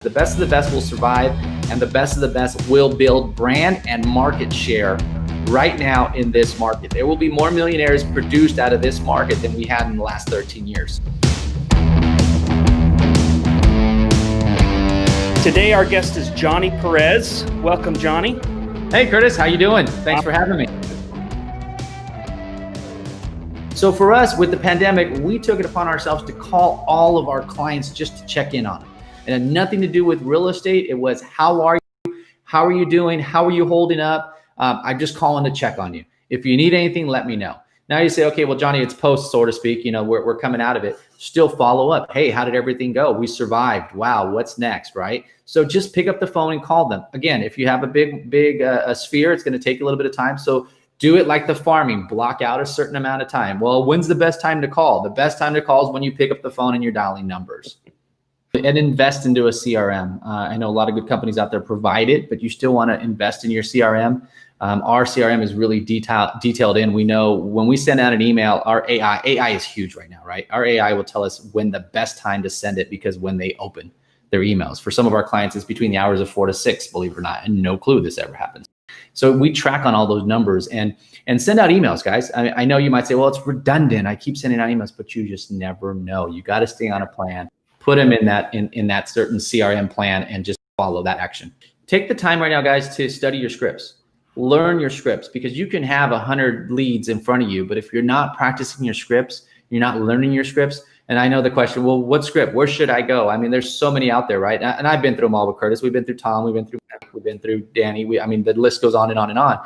The best of the best will survive, and the best of the best will build brand and market share right now in this market. There will be more millionaires produced out of this market than we had in the last 13 years. Today, our guest is Johnny Perez. Welcome, Johnny. Hey, Curtis, how you doing? Thanks for having me. So for us, with the pandemic, we took it upon ourselves to call all of our clients just to check in on them. It had nothing to do with real estate. It was, how are you? How are you doing? How are you holding up? I'm just calling to check on you. If you need anything, let me know. Now you say, okay, well, Johnny, it's post, so to speak. You know, we're coming out of it. Still follow up. Hey, how did everything go? We survived. Wow, what's next, right? So just pick up the phone and call them. Again, if you have a big sphere, it's going to take a little bit of time. So do it like the farming. Block out a certain amount of time. Well, when's the best time to call? The best time to call is when you pick up the phone and you're dialing numbers. And invest into a CRM. I know a lot of good companies out there provide it, but you still want to invest in your CRM. Our CRM is really detailed in. We know when we send out an email, our AI is huge right now, right? Our AI will tell us when the best time to send it, because when they open their emails. For some of our clients, it's between the hours of 4 to 6, believe it or not, and no clue this ever happens. So we track on all those numbers and send out emails, guys. I know you might say, well, it's redundant. I keep sending out emails, but you just never know. You got to stay on a plan. Put them in that certain CRM plan and just follow that action. Take the time right now, guys, to study your scripts. Learn your scripts, because you can have 100 leads in front of you, but if you're not practicing your scripts, you're not learning your scripts. And I know the question, well, what script? Where should I go? I mean, there's so many out there, right? And I've been through them all with Curtis. We've been through Tom. We've been through Mike. We've been through Danny. The list goes on and on and on.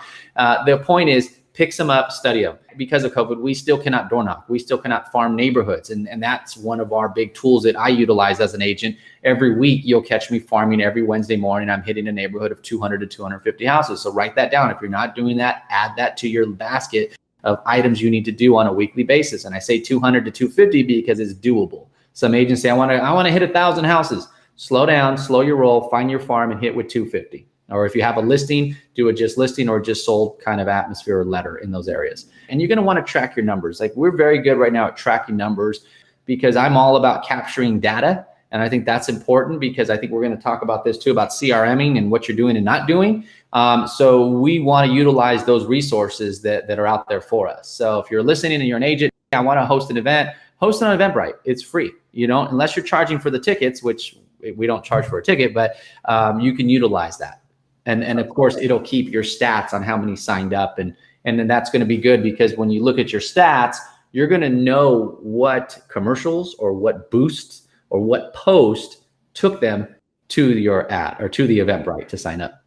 The point is, pick some up, study them. Because of COVID, we still cannot door knock. We still cannot farm neighborhoods. And that's one of our big tools that I utilize as an agent. Every week, you'll catch me farming every Wednesday morning. I'm hitting a neighborhood of 200 to 250 houses. So write that down. If you're not doing that, add that to your basket of items you need to do on a weekly basis. And I say 200 to 250 because it's doable. Some agents say, I want to hit 1,000 houses. Slow down, slow your roll, find your farm and hit with 250. Or if you have a listing, do a just listing or just sold kind of atmosphere or letter in those areas. And you're going to want to track your numbers. Like, we're very good right now at tracking numbers, because I'm all about capturing data. And I think that's important, because I think we're going to talk about this too, about CRMing and what you're doing and not doing. So we want to utilize those resources that are out there for us. So if you're listening and you're an agent, I want to host an event, host on Eventbrite. It's free. You don't, unless you're charging for the tickets, which we don't charge for a ticket, but you can utilize that. And of course, it'll keep your stats on how many signed up. And then that's going to be good, because when you look at your stats, you're going to know what commercials or what boosts or what post took them to your ad or to the Eventbrite to sign up.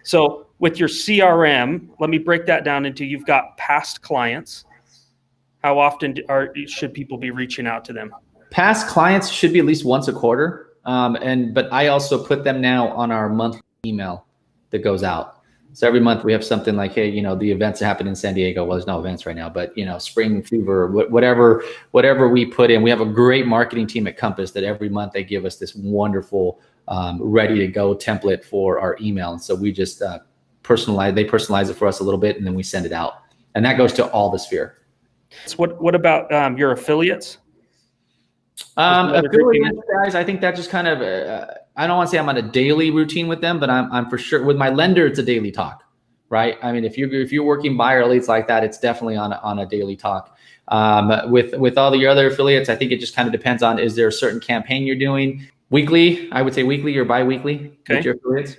So with your CRM, let me break that down into, you've got past clients. How often should people be reaching out to them? Past clients should be at least once a quarter. But I also put them now on our monthly email that goes out. So every month we have something like, hey, the events that happen in San Diego. Well, there's no events right now, but spring fever, whatever we put in. We have a great marketing team at Compass that every month they give us this wonderful, ready to go template for our email. And so we just personalize it for us a little bit, and then we send it out. And that goes to all the sphere. So what about your affiliates? Affiliates, guys, I think that just kind of, I don't want to say I'm on a daily routine with them, but I'm for sure with my lender, it's a daily talk, right? I mean, if you're working buyer leads like that, it's definitely on a daily talk. With all your other affiliates, I think it just kind of depends on, is there a certain campaign you're doing weekly? I would say weekly or bi-weekly with your affiliates.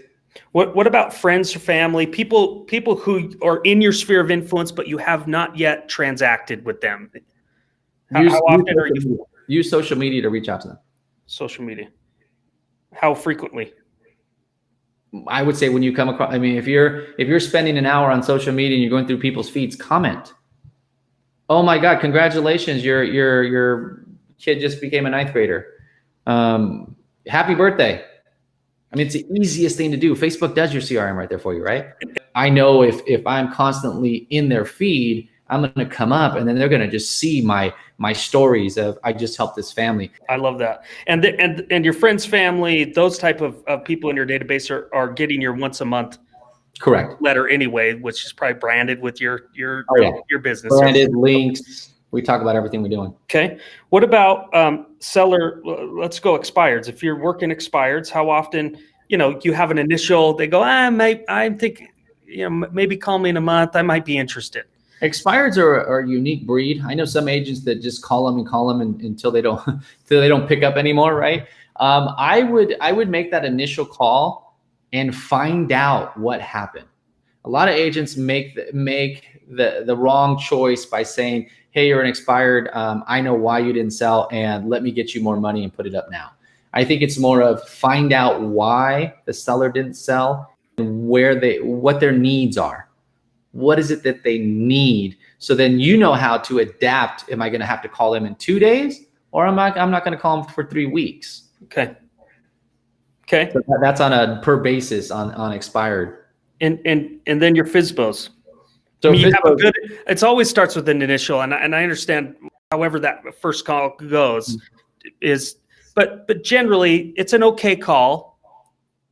What about friends or family, people who are in your sphere of influence, but you have not yet transacted with them? How often are you? Use social media to reach out to them. Social media. How frequently? I would say when you come across, I mean, if you're spending an hour on social media and you're going through people's feeds, comment. Oh my God, congratulations. Your kid just became a 9th grader. Happy birthday. I mean, it's the easiest thing to do. Facebook does your CRM right there for you, right? I know if I'm constantly in their feed, I'm going to come up, and then they're going to just see my stories of, I just helped this family. I love that. And your friends, family, those type of people in your database are getting your once a month correct letter anyway, which is probably branded with your business. Branded links, We talk about everything we're doing. Okay. What about seller? Let's go expireds. If you're working expireds, how often, you have an initial, they go, I think, maybe call me in a month. I might be interested. Expireds are a unique breed. I know some agents that just call them until they don't pick up anymore, right? I would make that initial call and find out what happened. A lot of agents make the wrong choice by saying, hey, you're an expired. I know why you didn't sell, and let me get you more money and put it up now. I think it's more of find out why the seller didn't sell and what their needs are. What is it that they need? So then you know how to adapt. Am I going to have to call them in 2 days, or I'm not going to call them for 3 weeks? Okay. So that's on a per basis on expired. And then your FSBOs. So you have it always starts with an initial, and I understand however that first call goes but generally it's an okay call.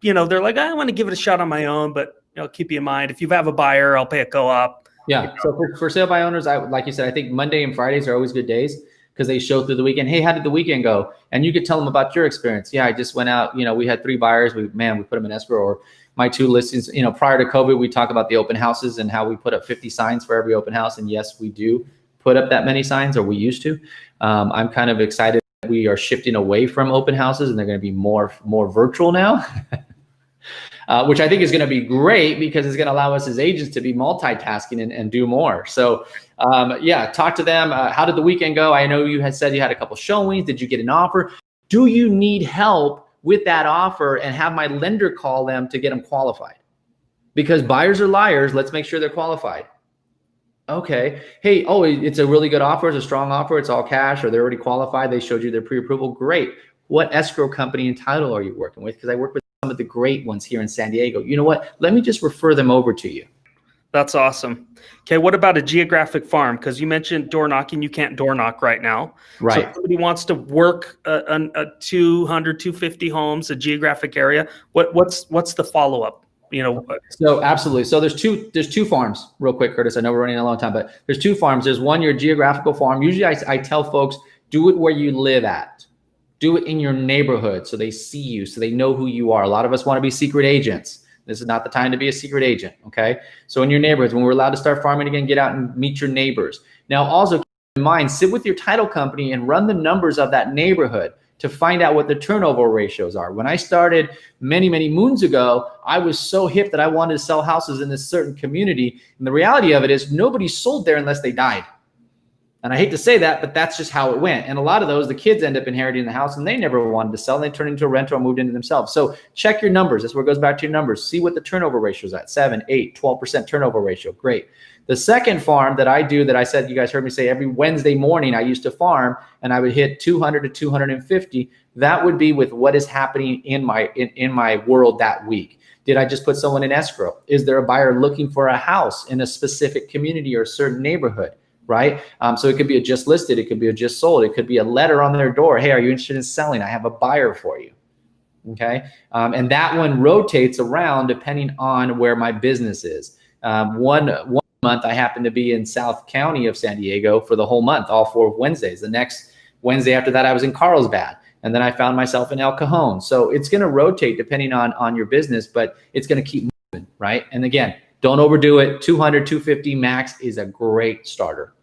They're like, I want to give it a shot on my own, but keep you in mind, if you have a buyer, I'll pay a go-up. Yeah. So for sale by owners, like you said, I think Monday and Fridays are always good days because they show through the weekend. Hey, how did the weekend go? And you could tell them about your experience. Yeah, I just went out. We had 3 buyers. We put them in escrow. Or my 2 listings. Prior to COVID, we talk about the open houses and how we put up 50 signs for every open house. And yes, we do put up that many signs, or we used to. I'm kind of excited that we are shifting away from open houses, and they're going to be more virtual now. Which I think is going to be great because it's going to allow us as agents to be multitasking and do more. So talk to them. How did the weekend go? I know you had said you had a couple showings. Did you get an offer? Do you need help with that offer? And have my lender call them to get them qualified, because buyers are liars. Let's make sure they're qualified. Okay. Hey, it's a really good offer. It's a strong offer. It's all cash, or they're already qualified. They showed you their pre-approval. Great. What escrow company and title are you working with? Because I work with some of the great ones here in San Diego. You know what? Let me just refer them over to you. That's awesome. Okay, what about a geographic farm? Because you mentioned door knocking. You can't door knock right now. Right. So if somebody wants to work a 200, 250 homes, a geographic area, what's the follow-up? So absolutely. So there's two farms, real quick, Curtis. I know we're running a long time, but there's 2 farms. There's one, your geographical farm. Usually I tell folks, do it where you live at. Do it in your neighborhood so they see you, so they know who you are. A lot of us want to be secret agents. This is not the time to be a secret agent, okay? So in your neighborhoods, when we're allowed to start farming again, get out and meet your neighbors. Now, also keep in mind, sit with your title company and run the numbers of that neighborhood to find out what the turnover ratios are. When I started many, many moons ago, I was so hip that I wanted to sell houses in this certain community. And the reality of it is nobody sold there unless they died. And I hate to say that, but that's just how it went. And a lot of those, the kids end up inheriting the house and they never wanted to sell. They turned into a renter or moved into themselves. So check your numbers. That's where it goes back to your numbers. See what the turnover ratio is at. 7, 8, 12% turnover ratio. Great. The second farm that I do, that I said, you guys heard me say every Wednesday morning I used to farm, and I would hit 200 to 250. That would be with what is happening in my world that week. Did I just put someone in escrow? Is there a buyer looking for a house in a specific community or a certain neighborhood? Right? So it could be a just listed, it could be a just sold, it could be a letter on their door. Hey, are you interested in selling? I have a buyer for you. Okay. And that one rotates around depending on where my business is. One month I happened to be in South County of San Diego for the whole month, all 4 Wednesdays. The next Wednesday after that, I was in Carlsbad. And then I found myself in El Cajon. So it's going to rotate depending on your business, but it's going to keep moving, right? And again, don't overdo it. 200, 250 max is a great starter.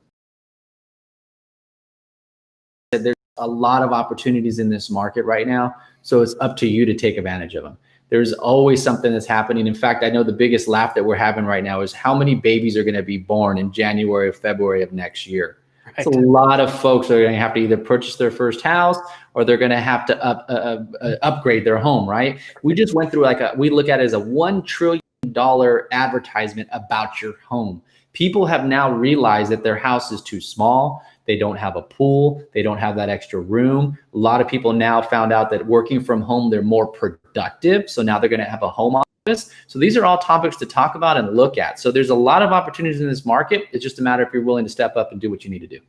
There's a lot of opportunities in this market right now, so it's up to you to take advantage of them. There's always something that's happening. In fact, I know the biggest laugh that we're having right now is how many babies are going to be born in January or February of next year. Right. So a lot of folks are going to have to either purchase their first house or they're going to have to upgrade their home, right? We just went through we look at it as a $1 trillion advertisement about your home. People have now realized that their house is too small. They don't have a pool. They don't have that extra room. A lot of people now found out that working from home, they're more productive. So now they're going to have a home office. So these are all topics to talk about and look at. So there's a lot of opportunities in this market. It's just a matter if you're willing to step up and do what you need to do.